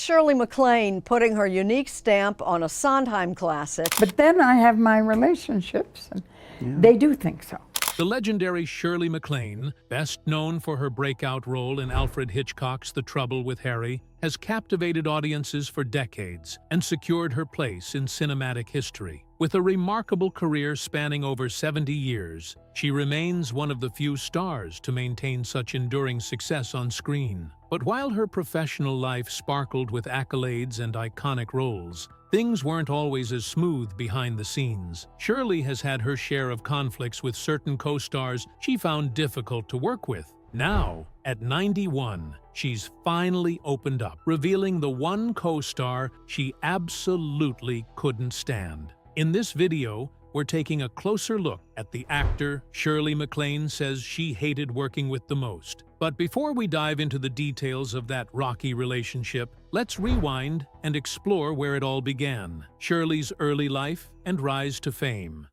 Shirley MacLaine putting her unique stamp on a Sondheim classic. But then I have my relationships, and they do think so. The legendary Shirley MacLaine, best known for her breakout role in Alfred Hitchcock's The Trouble with Harry, has captivated audiences for decades and secured her place in cinematic history. With a remarkable career spanning over 70 years, she remains one of the few stars to maintain such enduring success on screen. But while her professional life sparkled with accolades and iconic roles, things weren't always as smooth behind the scenes. Shirley has had her share of conflicts with certain co-stars she found difficult to work with. Now, at 91, she's finally opened up, revealing the one co-star she absolutely couldn't stand. In this video, we're taking a closer look at the actor Shirley MacLaine says she hated working with the most. But before we dive into the details of that rocky relationship, let's rewind and explore where it all began. Shirley's early life and rise to fame.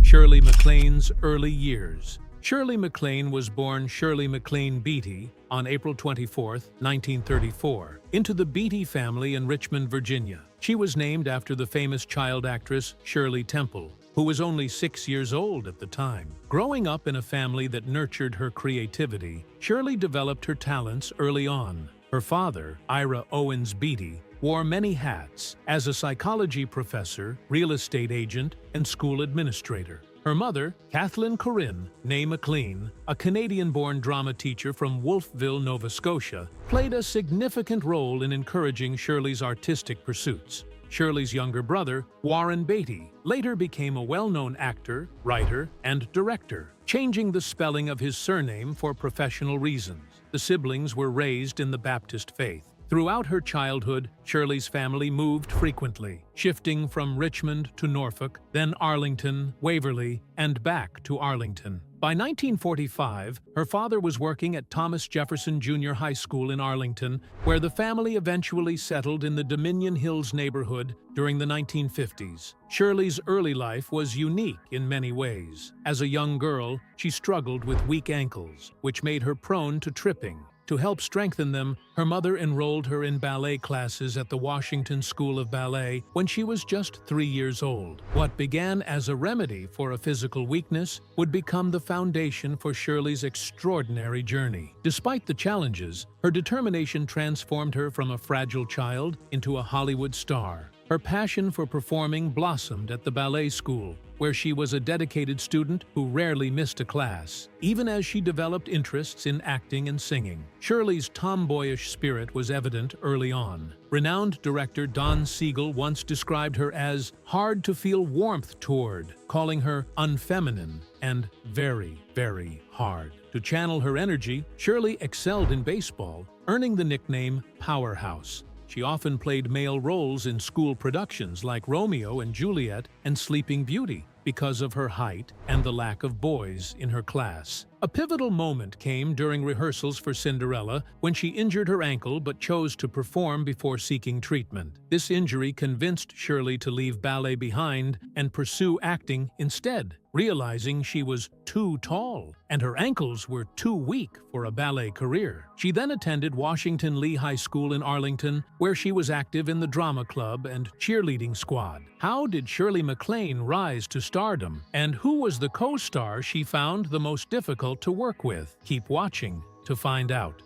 Shirley MacLaine's early years. Shirley MacLaine was born Shirley MacLaine Beatty on April 24, 1934, into the Beatty family in Richmond, Virginia. She was named after the famous child actress Shirley Temple, who was only 6 years old at the time. Growing up in a family that nurtured her creativity, Shirley developed her talents early on. Her father, Ira Owens Beatty, wore many hats as a psychology professor, real estate agent, and school administrator. Her mother, Kathleen Corinne née MacLean, a Canadian-born drama teacher from Wolfville, Nova Scotia, played a significant role in encouraging Shirley's artistic pursuits. Shirley's younger brother, Warren Beatty, later became a well-known actor, writer, and director, changing the spelling of his surname for professional reasons. The siblings were raised in the Baptist faith. Throughout her childhood, Shirley's family moved frequently, shifting from Richmond to Norfolk, then Arlington, Waverly, and back to Arlington. By 1945, her father was working at Thomas Jefferson Junior High School in Arlington, where the family eventually settled in the Dominion Hills neighborhood during the 1950s. Shirley's early life was unique in many ways. As a young girl, she struggled with weak ankles, which made her prone to tripping. To help strengthen them, her mother enrolled her in ballet classes at the Washington School of Ballet when she was just 3 years old. What began as a remedy for a physical weakness would become the foundation for Shirley's extraordinary journey. Despite the challenges, her determination transformed her from a fragile child into a Hollywood star. Her passion for performing blossomed at the ballet school, where she was a dedicated student who rarely missed a class, even as she developed interests in acting and singing. Shirley's tomboyish spirit was evident early on. Renowned director Don Siegel once described her as hard to feel warmth toward, calling her unfeminine and very, very hard. To channel her energy, Shirley excelled in baseball, earning the nickname Powerhouse. She often played male roles in school productions like Romeo and Juliet and Sleeping Beauty because of her height and the lack of boys in her class. A pivotal moment came during rehearsals for Cinderella when she injured her ankle but chose to perform before seeking treatment. This injury convinced Shirley to leave ballet behind and pursue acting instead, realizing she was too tall and her ankles were too weak for a ballet career. She then attended Washington Lee High School in Arlington, where she was active in the drama club and cheerleading squad. How did Shirley MacLaine rise to stardom, and who was the co-star she found the most difficult to work with? Keep watching to find out.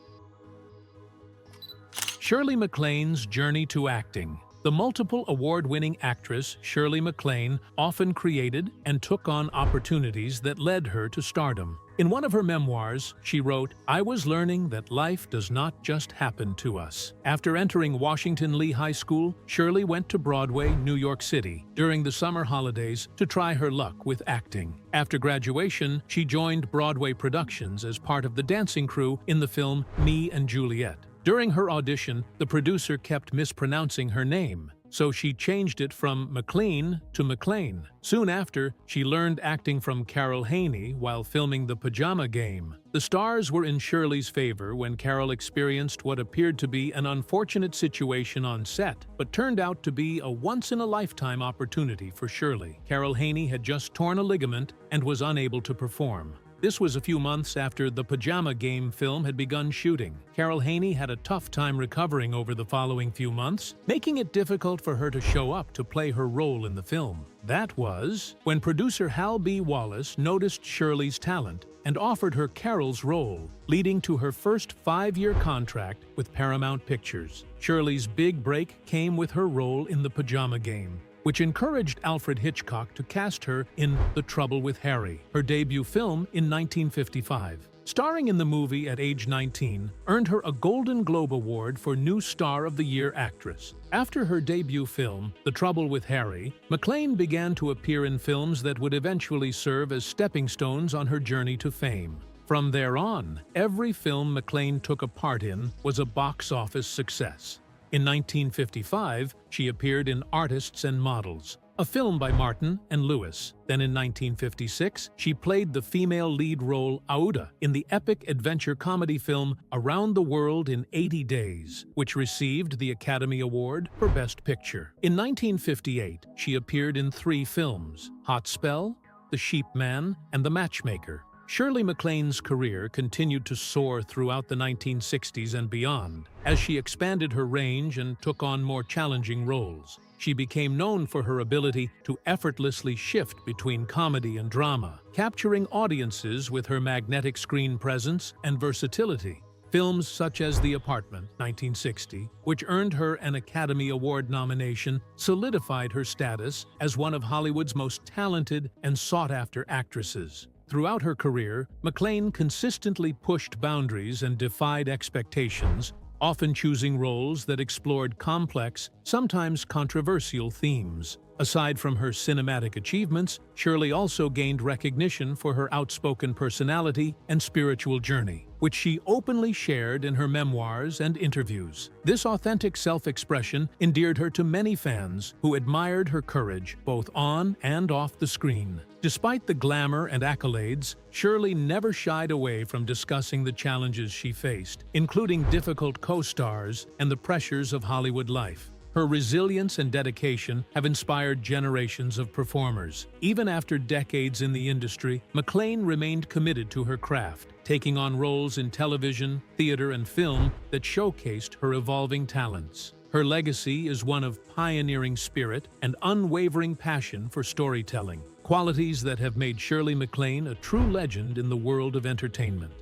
Shirley MacLaine's journey to acting. The multiple award-winning actress Shirley MacLaine often created and took on opportunities that led her to stardom. In one of her memoirs, she wrote, "I was learning that life does not just happen to us." After entering Washington Lee High School, Shirley went to Broadway, New York City, during the summer holidays to try her luck with acting. After graduation, she joined Broadway productions as part of the dancing crew in the film Me and Juliet. During her audition, the producer kept mispronouncing her name, so she changed it from MacLean to MacLaine. Soon after, she learned acting from Carol Haney while filming The Pajama Game. The stars were in Shirley's favor when Carol experienced what appeared to be an unfortunate situation on set, but turned out to be a once-in-a-lifetime opportunity for Shirley. Carol Haney had just torn a ligament and was unable to perform. This was a few months after the Pajama Game film had begun shooting. Carol Haney had a tough time recovering over the following few months, making it difficult for her to show up to play her role in the film. That was when producer Hal B. Wallace noticed Shirley's talent and offered her Carol's role, leading to her first 5-year contract with Paramount Pictures. Shirley's big break came with her role in The Pajama Game, which encouraged Alfred Hitchcock to cast her in The Trouble with Harry, her debut film in 1955. Starring in the movie at age 19 earned her a Golden Globe Award for New Star of the Year actress. After her debut film, The Trouble with Harry, MacLaine began to appear in films that would eventually serve as stepping stones on her journey to fame. From there on, every film MacLaine took a part in was a box office success. In 1955, she appeared in Artists and Models, a film by Martin and Lewis. Then in 1956, she played the female lead role Aouda in the epic adventure comedy film Around the World in 80 Days, which received the Academy Award for Best Picture. In 1958, she appeared in 3 films: Hot Spell, The Sheep Man, and The Matchmaker. Shirley MacLaine's career continued to soar throughout the 1960s and beyond, as she expanded her range and took on more challenging roles. She became known for her ability to effortlessly shift between comedy and drama, capturing audiences with her magnetic screen presence and versatility. Films such as The Apartment, 1960, which earned her an Academy Award nomination, solidified her status as one of Hollywood's most talented and sought-after actresses. Throughout her career, MacLaine consistently pushed boundaries and defied expectations, often choosing roles that explored complex, sometimes controversial themes. Aside from her cinematic achievements, Shirley also gained recognition for her outspoken personality and spiritual journey, which she openly shared in her memoirs and interviews. This authentic self-expression endeared her to many fans who admired her courage both on and off the screen. Despite the glamour and accolades, Shirley never shied away from discussing the challenges she faced, including difficult co-stars and the pressures of Hollywood life. Her resilience and dedication have inspired generations of performers. Even after decades in the industry, MacLaine remained committed to her craft, taking on roles in television, theater, and film that showcased her evolving talents. Her legacy is one of pioneering spirit and unwavering passion for storytelling, qualities that have made Shirley MacLaine a true legend in the world of entertainment.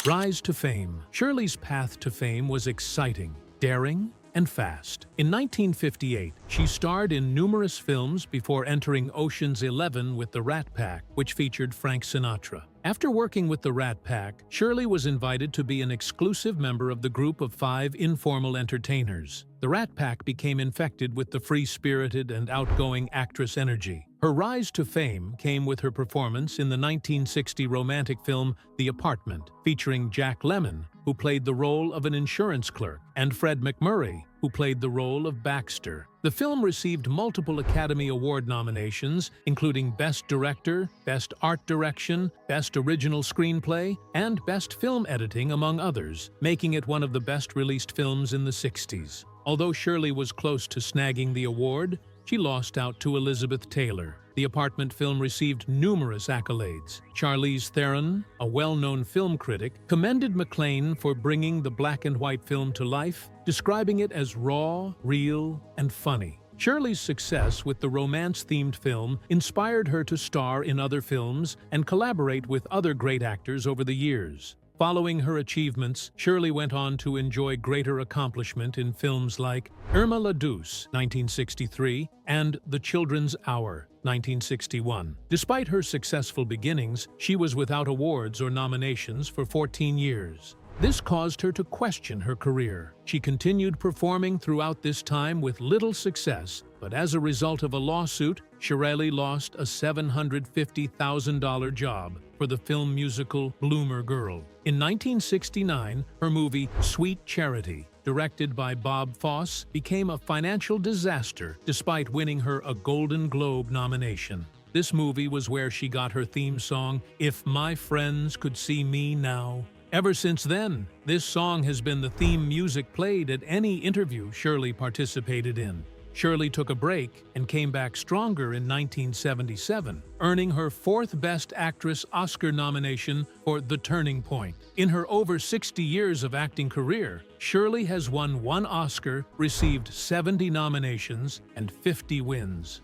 Rise to fame. Shirley's path to fame was exciting, daring, and fast. In 1958, she starred in numerous films before entering Ocean's 11 with the Rat Pack, which featured Frank Sinatra. After working with the Rat Pack, Shirley was invited to be an exclusive member of the group of 5 informal entertainers. The Rat Pack became infected with the free-spirited and outgoing actress energy. Her rise to fame came with her performance in the 1960 romantic film The Apartment, featuring Jack Lemmon, who played the role of an insurance clerk, and Fred MacMurray, who played the role of Baxter. The film received multiple Academy Award nominations, including Best Director, Best Art Direction, Best Original Screenplay, and Best Film Editing, among others, making it one of the best-released films in the 60s. Although Shirley was close to snagging the award, she lost out to Elizabeth Taylor. The Apartment film received numerous accolades. Charlize Theron, a well-known film critic, commended MacLaine for bringing the black-and-white film to life, describing it as raw, real, and funny. Shirley's success with the romance-themed film inspired her to star in other films and collaborate with other great actors over the years. Following her achievements, Shirley went on to enjoy greater accomplishment in films like Irma la Douce, 1963, and The Children's Hour, 1961. Despite her successful beginnings, she was without awards or nominations for 14 years. This caused her to question her career. She continued performing throughout this time with little success, but as a result of a lawsuit, Shirley lost a $750,000 job for the film musical Bloomer Girl. In 1969, her movie Sweet Charity, directed by Bob Fosse, became a financial disaster despite winning her a Golden Globe nomination. This movie was where she got her theme song, If My Friends Could See Me Now. Ever since then, this song has been the theme music played at any interview Shirley participated in. Shirley took a break and came back stronger in 1977, earning her fourth Best Actress Oscar nomination for The Turning Point. In her over 60 years of acting career, Shirley has won 1 Oscar, received 70 nominations, and 50 wins.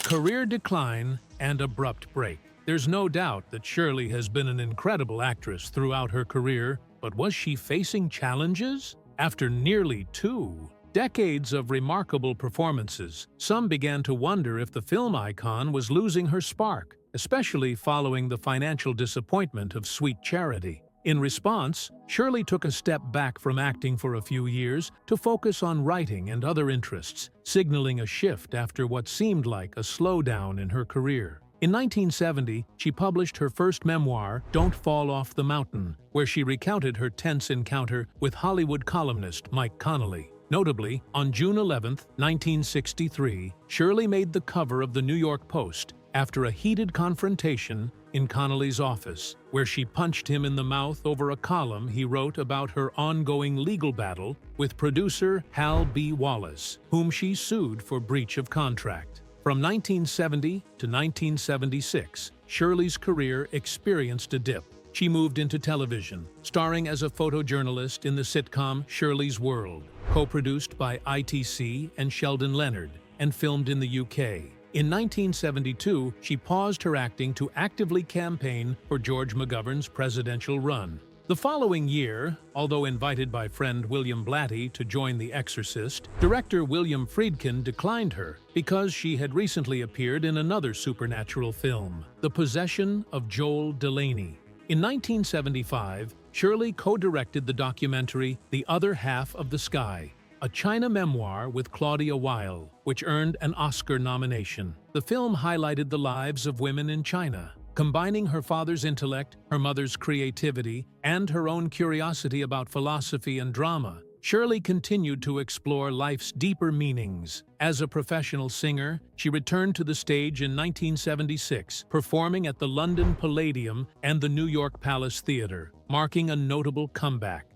Career decline and abrupt break. There's no doubt that Shirley has been an incredible actress throughout her career, but was she facing challenges? After nearly 2 decades of remarkable performances, some began to wonder if the film icon was losing her spark, especially following the financial disappointment of Sweet Charity. In response, Shirley took a step back from acting for a few years to focus on writing and other interests, signaling a shift after what seemed like a slowdown in her career. In 1970, she published her first memoir, Don't Fall Off the Mountain, where she recounted her tense encounter with Hollywood columnist Mike Connolly. Notably, on June 11, 1963, Shirley made the cover of the New York Post after a heated confrontation in Connolly's office, where she punched him in the mouth over a column he wrote about her ongoing legal battle with producer Hal B. Wallace, whom she sued for breach of contract. From 1970 to 1976, Shirley's career experienced a dip. She moved into television, starring as a photojournalist in the sitcom Shirley's World, co-produced by ITC and Sheldon Leonard, and filmed in the UK. In 1972, she paused her acting to actively campaign for George McGovern's presidential run. The following year, although invited by friend William Blatty to join The Exorcist, director William Friedkin declined her because she had recently appeared in another supernatural film, The Possession of Joel Delaney. In 1975, Shirley co-directed the documentary The Other Half of the Sky, a China memoir with Claudia Weil, which earned an Oscar nomination. The film highlighted the lives of women in China, combining her father's intellect, her mother's creativity, and her own curiosity about philosophy and drama. Shirley continued to explore life's deeper meanings. As a professional singer, she returned to the stage in 1976, performing at the London Palladium and the New York Palace Theatre, marking a notable comeback.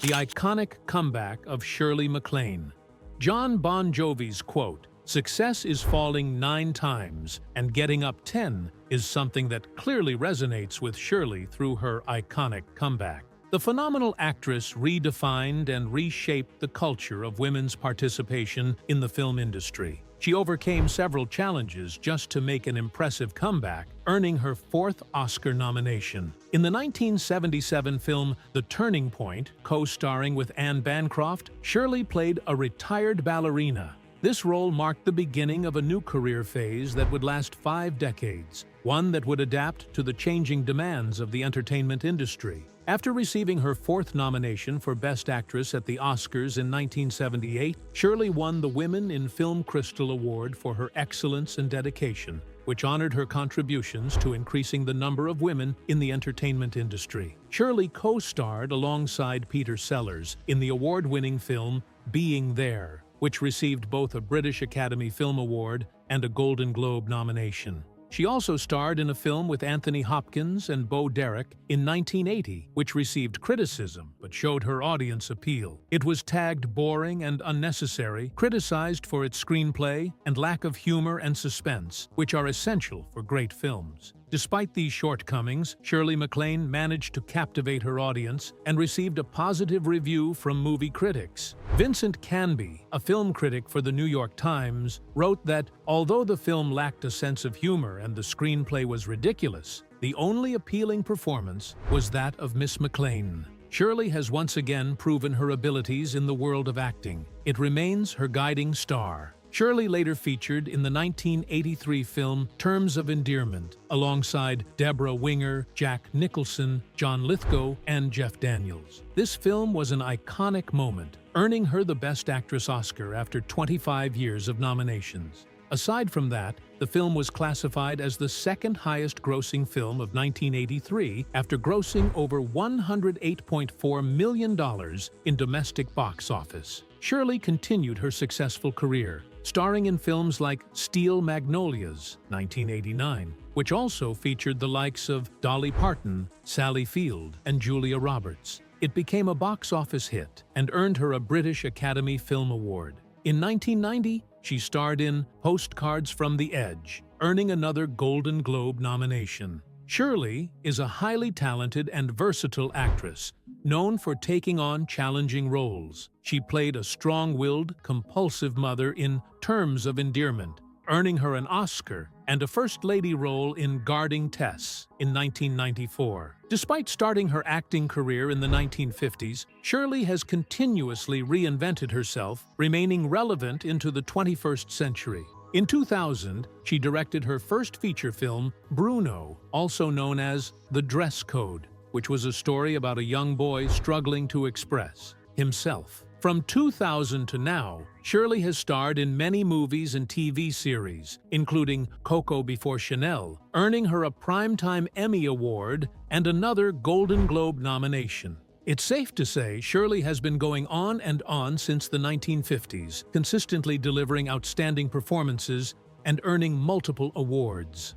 The iconic comeback of Shirley MacLaine. John Bon Jovi's quote, "Success is falling 9 times, and getting up 10 is something that clearly resonates with Shirley through her iconic comeback. The phenomenal actress redefined and reshaped the culture of women's participation in the film industry. She overcame several challenges just to make an impressive comeback, earning her 4th Oscar nomination. In the 1977 film The Turning Point, co-starring with Anne Bancroft, Shirley played a retired ballerina. This role marked the beginning of a new career phase that would last 5 decades, one that would adapt to the changing demands of the entertainment industry. After receiving her 4th nomination for Best Actress at the Oscars in 1978, Shirley won the Women in Film Crystal Award for her excellence and dedication, which honored her contributions to increasing the number of women in the entertainment industry. Shirley co-starred alongside Peter Sellers in the award-winning film Being There, which received both a British Academy Film Award and a Golden Globe nomination. She also starred in a film with Anthony Hopkins and Bo Derek in 1980, which received criticism but showed her audience appeal. It was tagged boring and unnecessary, criticized for its screenplay and lack of humor and suspense, which are essential for great films. Despite these shortcomings, Shirley MacLaine managed to captivate her audience and received a positive review from movie critics. Vincent Canby, a film critic for the New York Times, wrote that although the film lacked a sense of humor and the screenplay was ridiculous, the only appealing performance was that of Miss MacLaine. Shirley has once again proven her abilities in the world of acting. It remains her guiding star. Shirley later featured in the 1983 film Terms of Endearment, alongside Deborah Winger, Jack Nicholson, John Lithgow, and Jeff Daniels. This film was an iconic moment, earning her the Best Actress Oscar after 25 years of nominations. Aside from that, the film was classified as the 2nd highest-grossing film of 1983 after grossing over $108.4 million in domestic box office. Shirley continued her successful career, starring in films like Steel Magnolias, 1989, which also featured the likes of Dolly Parton, Sally Field, and Julia Roberts. It became a box office hit and earned her a British Academy Film Award. In 1990, she starred in Postcards from the Edge, earning another Golden Globe nomination. Shirley is a highly talented and versatile actress, known for taking on challenging roles. She played a strong-willed, compulsive mother in Terms of Endearment, earning her an Oscar and a First Lady role in Guarding Tess in 1994. Despite starting her acting career in the 1950s, Shirley has continuously reinvented herself, remaining relevant into the 21st century. In 2000, she directed her first feature film, Bruno, also known as The Dress Code, which was a story about a young boy struggling to express himself. From 2000 to now, Shirley has starred in many movies and TV series, including Coco Before Chanel, earning her a Primetime Emmy Award and another Golden Globe nomination. It's safe to say Shirley has been going on and on since the 1950s, consistently delivering outstanding performances and earning multiple awards.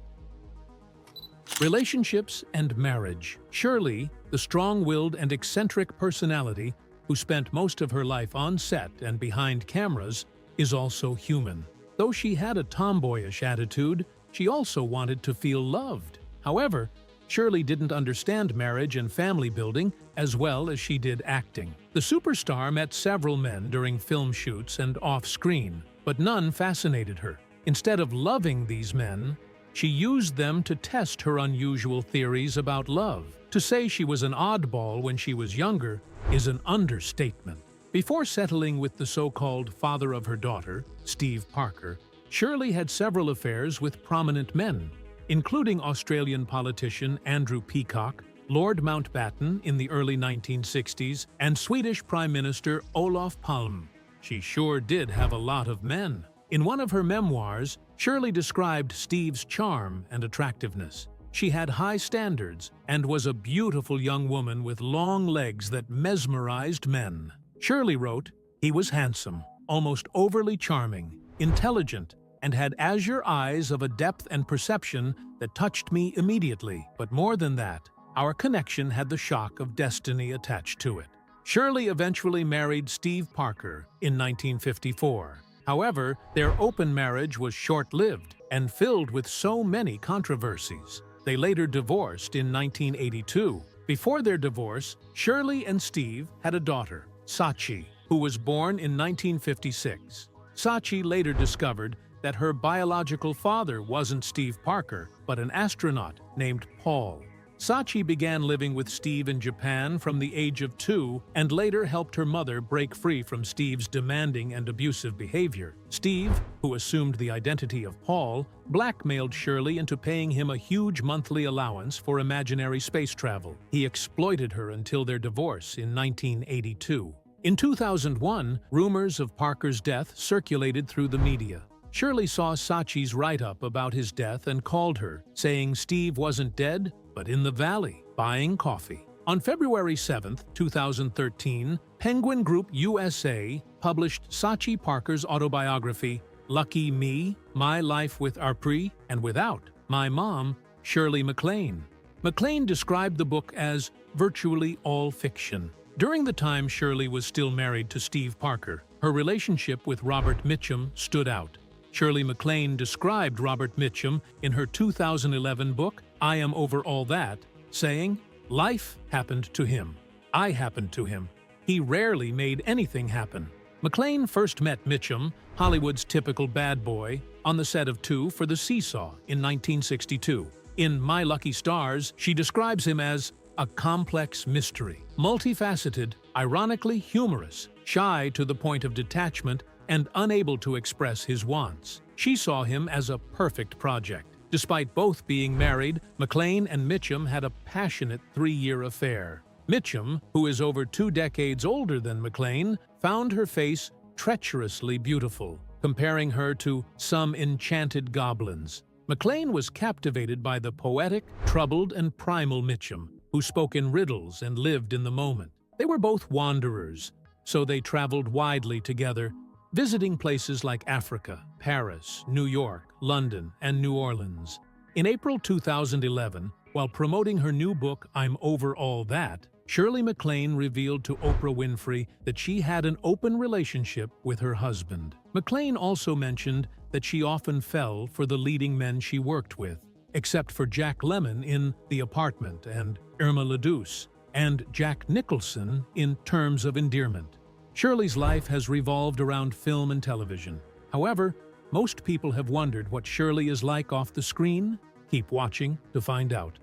Relationships and marriage. Shirley, the strong-willed and eccentric personality who spent most of her life on set and behind cameras, is also human. Though she had a tomboyish attitude, she also wanted to feel loved. However, Shirley didn't understand marriage and family building as well as she did acting. The superstar met several men during film shoots and off-screen, but none fascinated her. Instead of loving these men, she used them to test her unusual theories about love. To say she was an oddball when she was younger is an understatement. Before settling with the so-called father of her daughter, Steve Parker, Shirley had several affairs with prominent men, including Australian politician Andrew Peacock, Lord Mountbatten in the early 1960s, and Swedish Prime Minister Olof Palme. She sure did have a lot of men. In one of her memoirs, Shirley described Steve's charm and attractiveness. She had high standards and was a beautiful young woman with long legs that mesmerized men. Shirley wrote, "He was handsome, almost overly charming, intelligent, and had azure eyes of a depth and perception that touched me immediately. But more than that, our connection had the shock of destiny attached to it." Shirley eventually married Steve Parker in 1954. However, their open marriage was short-lived and filled with so many controversies. They later divorced in 1982. Before their divorce, Shirley and Steve had a daughter, Sachi, who was born in 1956. Sachi later discovered that her biological father wasn't Steve Parker, but an astronaut named Paul. Sachi began living with Steve in Japan from the age of 2 and later helped her mother break free from Steve's demanding and abusive behavior. Steve, who assumed the identity of Paul, blackmailed Shirley into paying him a huge monthly allowance for imaginary space travel. He exploited her until their divorce in 1982. In 2001, rumors of Parker's death circulated through the media. Shirley saw Sachi's write-up about his death and called her, saying Steve wasn't dead, but in the valley, buying coffee. On February 7, 2013, Penguin Group USA published Sachi Parker's autobiography, Lucky Me, My Life with Arpri and Without My Mom, Shirley MacLaine. MacLaine described the book as virtually all fiction. During the time Shirley was still married to Steve Parker, her relationship with Robert Mitchum stood out. Shirley MacLaine described Robert Mitchum in her 2011 book, I Am Over All That, saying, "Life happened to him. I happened to him. He rarely made anything happen." MacLaine first met Mitchum, Hollywood's typical bad boy, on the set of 2 for The Seesaw in 1962. In My Lucky Stars, she describes him as a complex mystery, multifaceted, ironically humorous, shy to the point of detachment, and unable to express his wants. She saw him as a perfect project. Despite both being married, MacLaine and Mitchum had a passionate 3-year affair. Mitchum, who is over 2 decades older than MacLaine, found her face treacherously beautiful, comparing her to some enchanted goblins. MacLaine was captivated by the poetic, troubled, and primal Mitchum, who spoke in riddles and lived in the moment. They were both wanderers, so they traveled widely together, visiting places like Africa, Paris, New York, London, and New Orleans. In April 2011, while promoting her new book, I'm Over All That, Shirley MacLaine revealed to Oprah Winfrey that she had an open relationship with her husband. MacLaine also mentioned that she often fell for the leading men she worked with, except for Jack Lemmon in The Apartment and Irma la Douce, and Jack Nicholson in Terms of Endearment. Shirley's life has revolved around film and television. However, most people have wondered what Shirley is like off the screen. Keep watching to find out.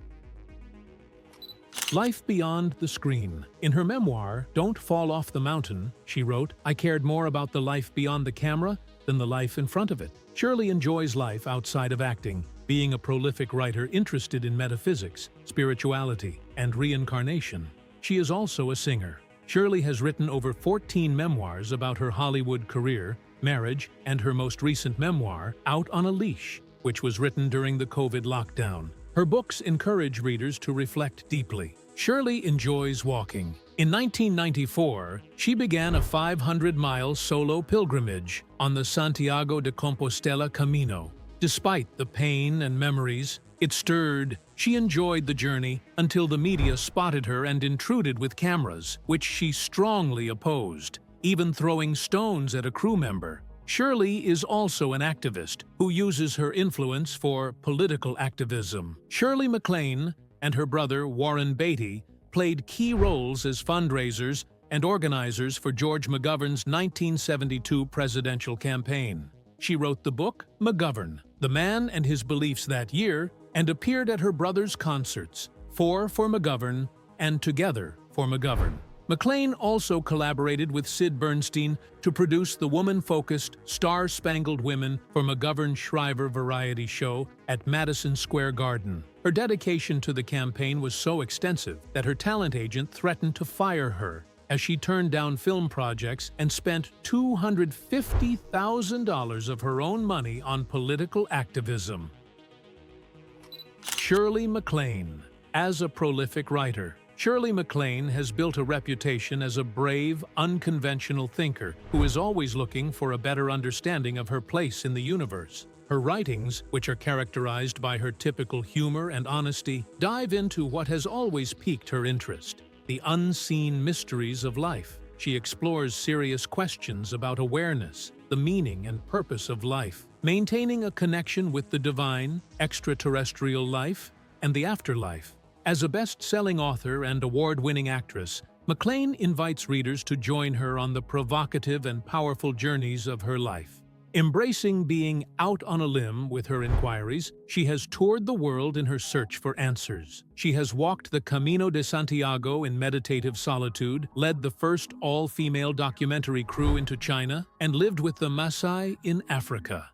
Life beyond the screen. In her memoir, Don't Fall Off the Mountain, she wrote, "I cared more about the life beyond the camera than the life in front of it." Shirley enjoys life outside of acting, being a prolific writer interested in metaphysics, spirituality, and reincarnation. She is also a singer. Shirley has written over 14 memoirs about her Hollywood career, marriage, and her most recent memoir, Out on a Leash, which was written during the COVID lockdown. Her books encourage readers to reflect deeply. Shirley enjoys walking. In 1994, she began a 500-mile solo pilgrimage on the Santiago de Compostela Camino. Despite the pain and memories it stirred, she enjoyed the journey until the media spotted her and intruded with cameras, which she strongly opposed, even throwing stones at a crew member. Shirley is also an activist who uses her influence for political activism. Shirley MacLaine and her brother Warren Beatty played key roles as fundraisers and organizers for George McGovern's 1972 presidential campaign. She wrote the book McGovern, The Man and His Beliefs That Year, and appeared at her brother's concerts, Four for McGovern and Together for McGovern. MacLaine also collaborated with Sid Bernstein to produce the woman-focused Star-Spangled Women for McGovern-Shriver variety show at Madison Square Garden. Her dedication to the campaign was so extensive that her talent agent threatened to fire her, as she turned down film projects and spent $250,000 of her own money on political activism. Shirley MacLaine. As a prolific writer, Shirley MacLaine has built a reputation as a brave, unconventional thinker who is always looking for a better understanding of her place in the universe. Her writings, which are characterized by her typical humor and honesty, dive into what has always piqued her interest: the unseen mysteries of life. She explores serious questions about awareness, the meaning and purpose of life, maintaining a connection with the divine, extraterrestrial life, and the afterlife. As a best-selling author and award-winning actress, MacLaine invites readers to join her on the provocative and powerful journeys of her life. Embracing being out on a limb with her inquiries, she has toured the world in her search for answers. She has walked the Camino de Santiago in meditative solitude, led the first all-female documentary crew into China, and lived with the Maasai in Africa.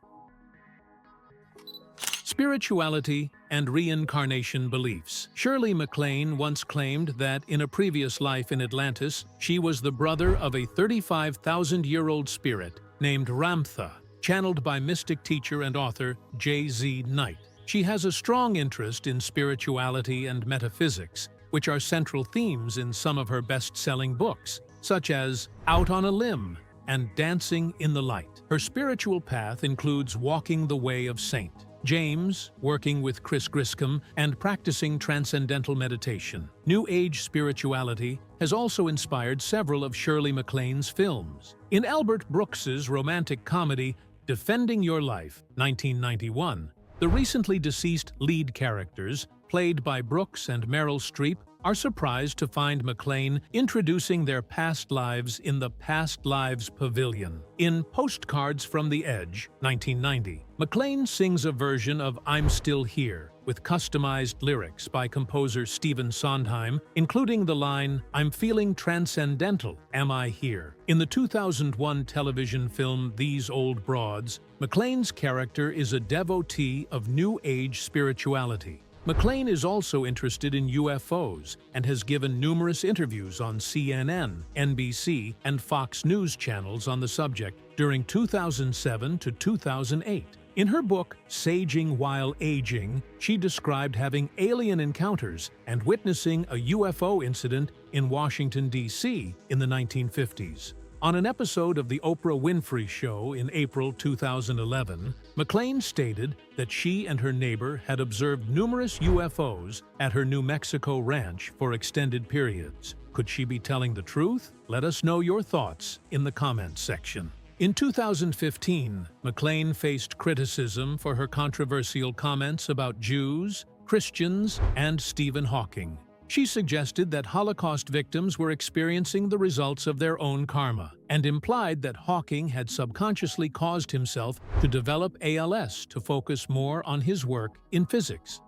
Spirituality and reincarnation beliefs. Shirley MacLaine once claimed that in a previous life in Atlantis, she was the brother of a 35,000-year-old spirit named Ramtha, channeled by mystic teacher and author J.Z. Knight. She has a strong interest in spirituality and metaphysics, which are central themes in some of her best-selling books, such as Out on a Limb and Dancing in the Light. Her spiritual path includes walking the way of Saint James, working with Chris Griscom, and practicing transcendental meditation. New Age spirituality has also inspired several of Shirley MacLaine's films. In Albert Brooks's romantic comedy Defending Your Life, 1991, the recently deceased lead characters, played by Brooks and Meryl Streep, are surprised to find MacLaine introducing their past lives in the Past Lives Pavilion. In Postcards from the Edge, 1990, MacLaine sings a version of I'm Still Here, with customized lyrics by composer Stephen Sondheim, including the line, I'm feeling transcendental, am I here? In the 2001 television film These Old Broads, MacLaine's character is a devotee of New Age spirituality. MacLaine is also interested in UFOs and has given numerous interviews on CNN, NBC, and Fox News channels on the subject during 2007 to 2008. In her book, Saging While Aging, she described having alien encounters and witnessing a UFO incident in Washington, D.C. in the 1950s. On an episode of The Oprah Winfrey Show in April 2011, MacLaine stated that she and her neighbor had observed numerous UFOs at her New Mexico ranch for extended periods. Could she be telling the truth? Let us know your thoughts in the comments section. In 2015, MacLaine faced criticism for her controversial comments about Jews, Christians, and Stephen Hawking. She suggested that Holocaust victims were experiencing the results of their own karma, and implied that Hawking had subconsciously caused himself to develop ALS to focus more on his work in physics.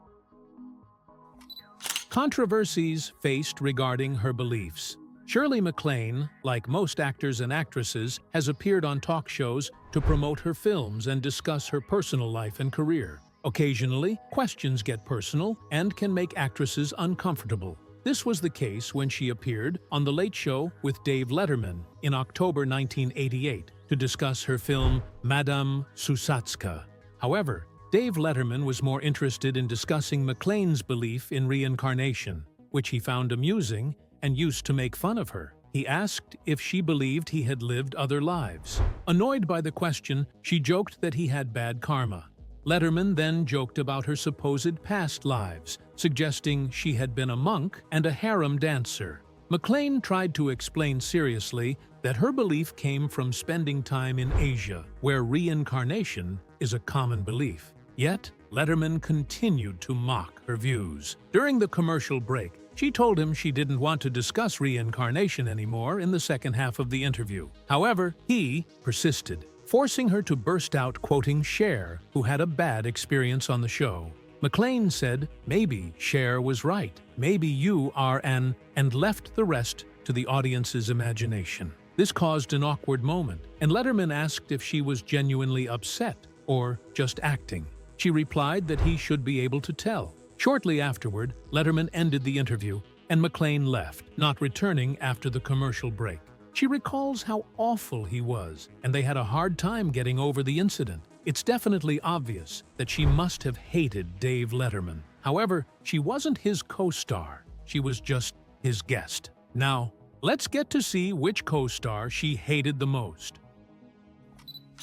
Controversies faced regarding her beliefs. Shirley MacLaine, like most actors and actresses, has appeared on talk shows to promote her films and discuss her personal life and career. Occasionally, questions get personal and can make actresses uncomfortable. This was the case when she appeared on The Late Show with Dave Letterman in October 1988 to discuss her film Madame Susatska. However, Dave Letterman was more interested in discussing MacLaine's belief in reincarnation, which he found amusing and used to make fun of her. He asked if she believed he had lived other lives. Annoyed by the question, she joked that he had bad karma. Letterman then joked about her supposed past lives, suggesting she had been a monk and a harem dancer. MacLaine tried to explain seriously that her belief came from spending time in Asia, where reincarnation is a common belief. Yet, Letterman continued to mock her views. During the commercial break, she told him she didn't want to discuss reincarnation anymore in the second half of the interview. However, he persisted, forcing her to burst out quoting Cher, who had a bad experience on the show. MacLaine said, "Maybe Cher was right. Maybe you are an," and left the rest to the audience's imagination. This caused an awkward moment, and Letterman asked if she was genuinely upset or just acting. She replied that he should be able to tell. Shortly afterward, Letterman ended the interview, and MacLaine left, not returning after the commercial break. She recalls how awful he was, and they had a hard time getting over the incident. It's definitely obvious that she must have hated Dave Letterman. However, she wasn't his co-star. She was just his guest. Now, let's get to see which co-star she hated the most.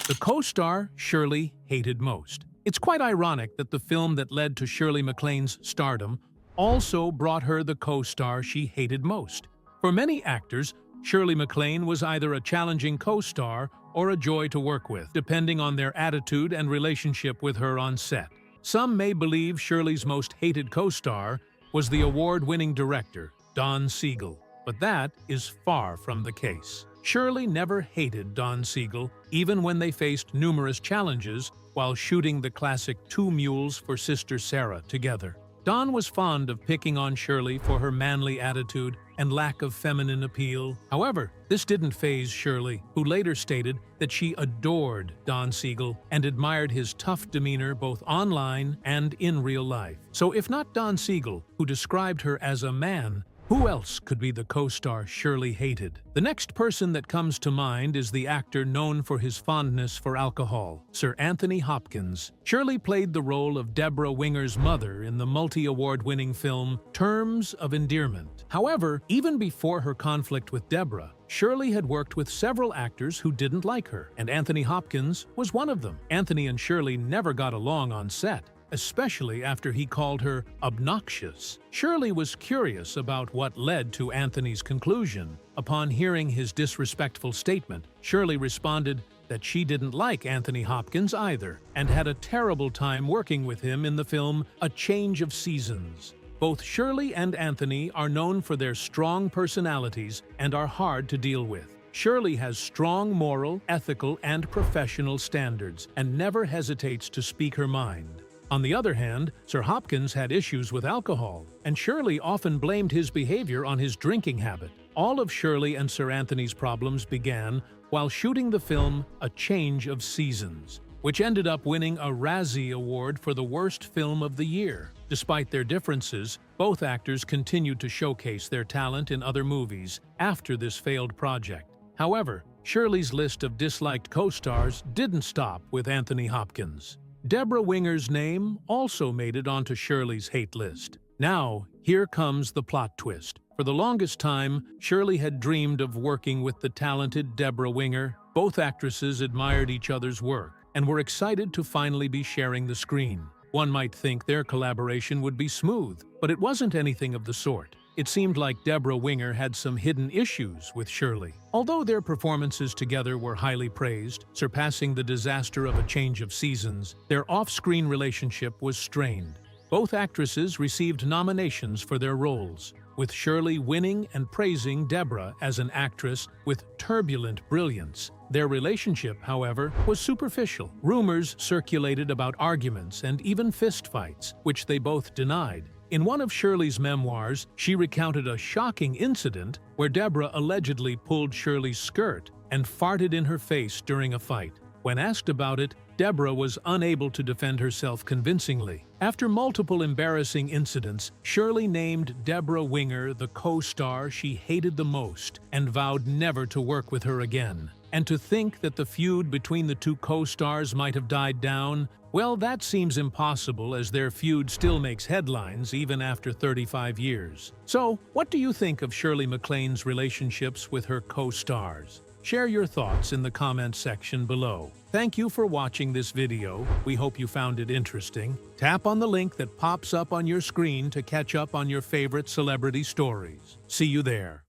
The co-star Shirley hated most. It's quite ironic that the film that led to Shirley MacLaine's stardom also brought her the co-star she hated most. For many actors, Shirley MacLaine was either a challenging co-star or a joy to work with, depending on their attitude and relationship with her on set. Some may believe Shirley's most hated co-star was the award-winning director, Don Siegel, but that is far from the case. Shirley never hated Don Siegel, even when they faced numerous challenges while shooting the classic Two Mules for Sister Sarah together. Don was fond of picking on Shirley for her manly attitude and lack of feminine appeal. However, this didn't faze Shirley, who later stated that she adored Don Siegel and admired his tough demeanor both online and in real life. So if not Don Siegel, who described her as a man, who else could be the co-star Shirley hated? The next person that comes to mind is the actor known for his fondness for alcohol, Sir Anthony Hopkins. Shirley played the role of Deborah Winger's mother in the multi-award-winning film Terms of Endearment. However, even before her conflict with Deborah, Shirley had worked with several actors who didn't like her, and Anthony Hopkins was one of them. Anthony and Shirley never got along on set, especially after he called her obnoxious. Shirley was curious about what led to Anthony's conclusion. Upon hearing his disrespectful statement, Shirley responded that she didn't like Anthony Hopkins either, and had a terrible time working with him in the film A Change of Seasons. Both Shirley and Anthony are known for their strong personalities and are hard to deal with. Shirley has strong moral, ethical, and professional standards, and never hesitates to speak her mind. On the other hand, Sir Hopkins had issues with alcohol, and Shirley often blamed his behavior on his drinking habit. All of Shirley and Sir Anthony's problems began while shooting the film A Change of Seasons, which ended up winning a Razzie Award for the worst film of the year. Despite their differences, both actors continued to showcase their talent in other movies after this failed project. However, Shirley's list of disliked co-stars didn't stop with Anthony Hopkins. Deborah Winger's name also made it onto Shirley's hate list. Now, here comes the plot twist. For the longest time, Shirley had dreamed of working with the talented Deborah Winger. Both actresses admired each other's work and were excited to finally be sharing the screen. One might think their collaboration would be smooth, but it wasn't anything of the sort. it seemed like Deborah Winger had some hidden issues with Shirley. Although their performances together were highly praised, surpassing the disaster of A Change of Seasons, their off-screen relationship was strained. Both actresses received nominations for their roles, with Shirley winning and praising Deborah as an actress with turbulent brilliance. Their relationship, however, was superficial. Rumors circulated about arguments and even fistfights, which they both denied. In one of Shirley's memoirs, she recounted a shocking incident where Deborah allegedly pulled Shirley's skirt and farted in her face during a fight. When asked about it, Deborah was unable to defend herself convincingly. After multiple embarrassing incidents, Shirley named Deborah Winger the co-star she hated the most and vowed never to work with her again. And to think that the feud between the two co-stars might have died down, well, that seems impossible, as their feud still makes headlines even after 35 years. So, what do you think of Shirley MacLaine's relationships with her co-stars? Share your thoughts in the comments section below. Thank you for watching this video. We hope you found it interesting. Tap on the link that pops up on your screen to catch up on your favorite celebrity stories. See you there.